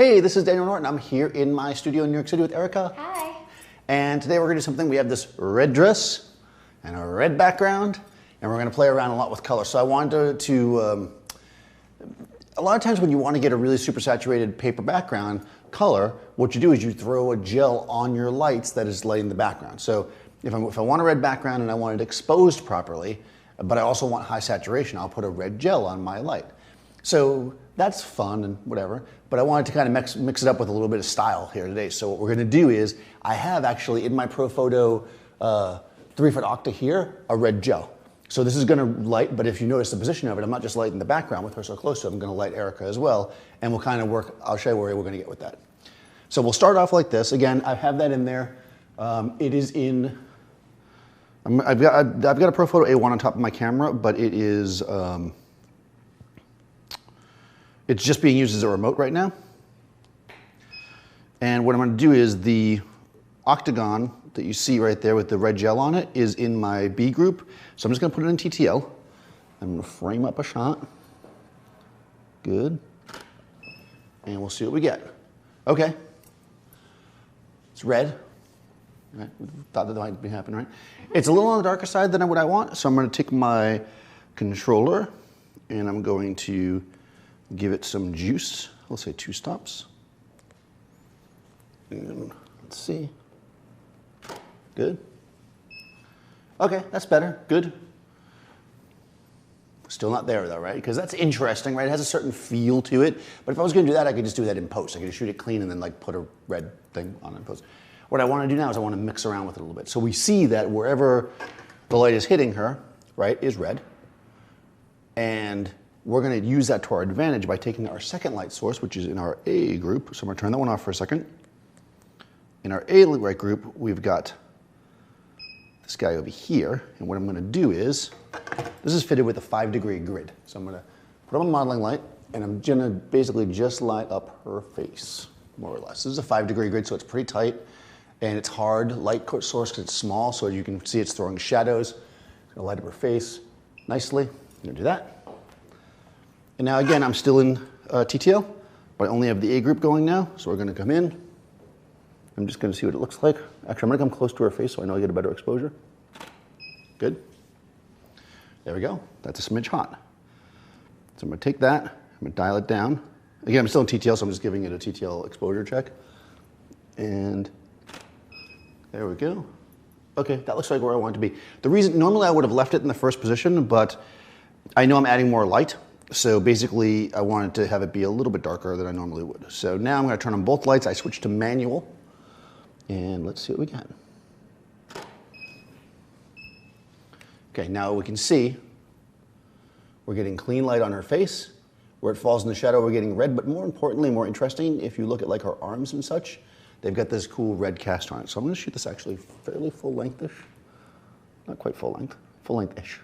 Hey, this is Daniel Norton. I'm here in my studio in New York City with Erica. Hi. And today we're going to do something. We have this red dress and a red background, and we're going to play around a lot with color. So I wanted to a lot of times when you want to get a really super saturated paper background color, what you do is you throw a gel on your lights that is lighting the background. So if I want a red background and I want it exposed properly, but I also want high saturation, I'll put a red gel on my light. So that's fun and whatever, but I wanted to kind of mix it up with a little bit of style here today. So what we're going to do is, I have actually in my Profoto 3-foot Octa here, a red gel. So this is going to light, but if you notice the position of it, I'm not just lighting the background with her so close to it, I'm going to light Erica as well, and we'll kind of work, I'll show you where we're going to get with that. So we'll start off like this. Again, I have that in there. It is in, I've got a Profoto A1 on top of my camera, but it is, it's just being used as a remote right now. And what I'm going to do is the octagon that you see right there with the red gel on it is in my B group. So I'm just going to put it in TTL. I'm going to frame up a shot. Good. And we'll see what we get. Okay. It's red. Right? We thought that might be happening, right? It's a little on the darker side than what I want. So I'm going to take my controller and I'm going to give it some juice. Let's say 2 stops. And let's see. Good. Okay, that's better. Good. Still not there though, right? Because that's interesting, right? It has a certain feel to it. But if I was going to do that, I could just do that in post. I could just shoot it clean and then like put a red thing on it in post. What I want to do now is I want to mix around with it a little bit. So we see that wherever the light is hitting her, right, is red. And we're going to use that to our advantage by taking our second light source, which is in our A group. So I'm going to turn that one off for a second. In our A light group, we've got this guy over here. And what I'm going to do is, this is fitted with a 5-degree grid. So I'm going to put on a modeling light, and I'm going to basically just light up her face, more or less. This is a 5-degree grid, so it's pretty tight. And it's hard light source because it's small, so you can see it's throwing shadows. It's going to light up her face nicely. I'm going to do that. And now again, I'm still in TTL, but I only have the A group going now. So we're going to come in. I'm just going to see what it looks like. Actually, I'm going to come close to her face so I know I get a better exposure. Good. There we go. That's a smidge hot. So I'm going to take that. I'm going to dial it down. Again, I'm still in TTL, so I'm just giving it a TTL exposure check. And there we go. Okay, that looks like where I want it to be. The reason, normally I would have left it in the first position, but I know I'm adding more light. So basically, I wanted to have it be a little bit darker than I normally would. So now I'm going to turn on both lights. I switched to manual. And let's see what we get. Okay, now we can see we're getting clean light on her face. Where it falls in the shadow, we're getting red. But more importantly, more interesting, if you look at like her arms and such, they've got this cool red cast on it. So I'm going to shoot this actually fairly full length-ish. Not quite full length, full length-ish.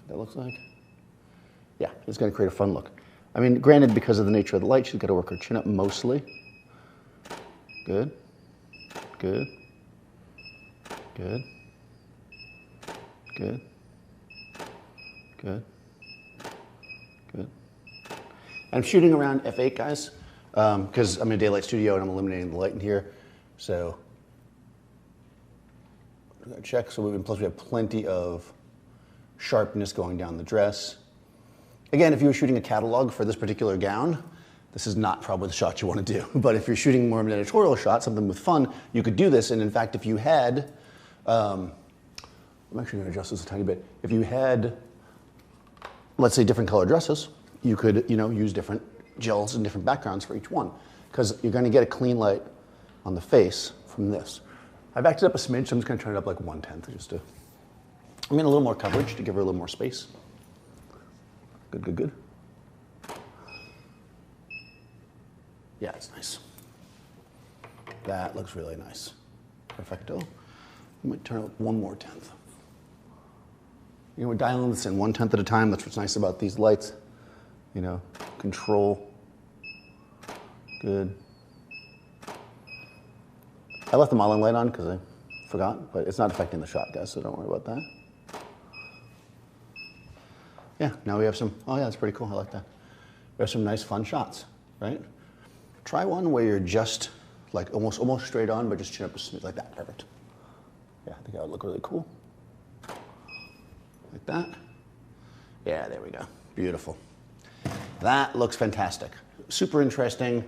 That looks like. Yeah, it's going to create a fun look. I mean, granted, because of the nature of the light, she's got to work her chin up mostly. Good. Good. Good. Good. Good. Good. I'm shooting around f8, guys, because I'm in a daylight studio and I'm eliminating the light in here. So I'm going to check. So plus we have plenty of sharpness going down the dress. Again, if you were shooting a catalog for this particular gown, this is not probably the shot you want to do. But if you're shooting more of an editorial shot, something with fun, you could do this. And in fact, if you had, I'm actually going to adjust this a tiny bit. If you had, let's say, different color dresses, you could, use different gels and different backgrounds for each one, because you're going to get a clean light on the face from this. I backed it up a smidge, so I'm just going to turn it up like 1/10, just to, a little more coverage to give her a little more space. Good, good, good. Yeah, it's nice. That looks really nice. Perfecto. I might turn it up 1 more 10th. We're dialing this in 1/10 at a time. That's what's nice about these lights. Control. Good. I left the modeling light on because I forgot, but it's not affecting the shot, guys, so don't worry about that. Yeah, now we have some, oh yeah, that's pretty cool, I like that. We have some nice fun shots, right? Try one where you're just like almost straight on, but just chin up a smidge like that. Perfect. Yeah, I think that would look really cool. Like that. Yeah, there we go. Beautiful. That looks fantastic. Super interesting,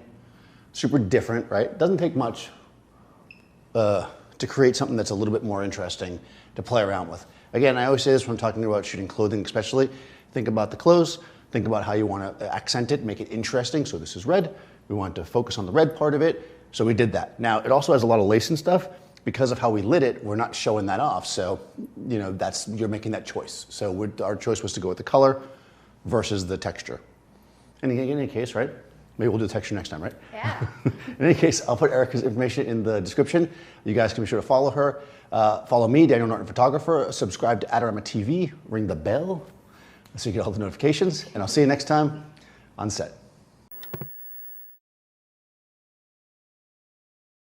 super different, right? Doesn't take much to create something that's a little bit more interesting to play around with. Again, I always say this when I'm talking about shooting clothing especially. Think about the clothes, think about how you want to accent it, make it interesting. So this is red. We want to focus on the red part of it. So we did that. Now, it also has a lot of lace and stuff. Because of how we lit it, we're not showing that off. So, you know, you're making that choice. So our choice was to go with the color versus the texture. In any case, right? Maybe we'll do the texture next time, right? Yeah. In any case, I'll put Erica's information in the description. You guys can be sure to follow her. Follow me, Daniel Norton Photographer. Subscribe to Adorama TV. Ring the bell so you get all the notifications. And I'll see you next time on set.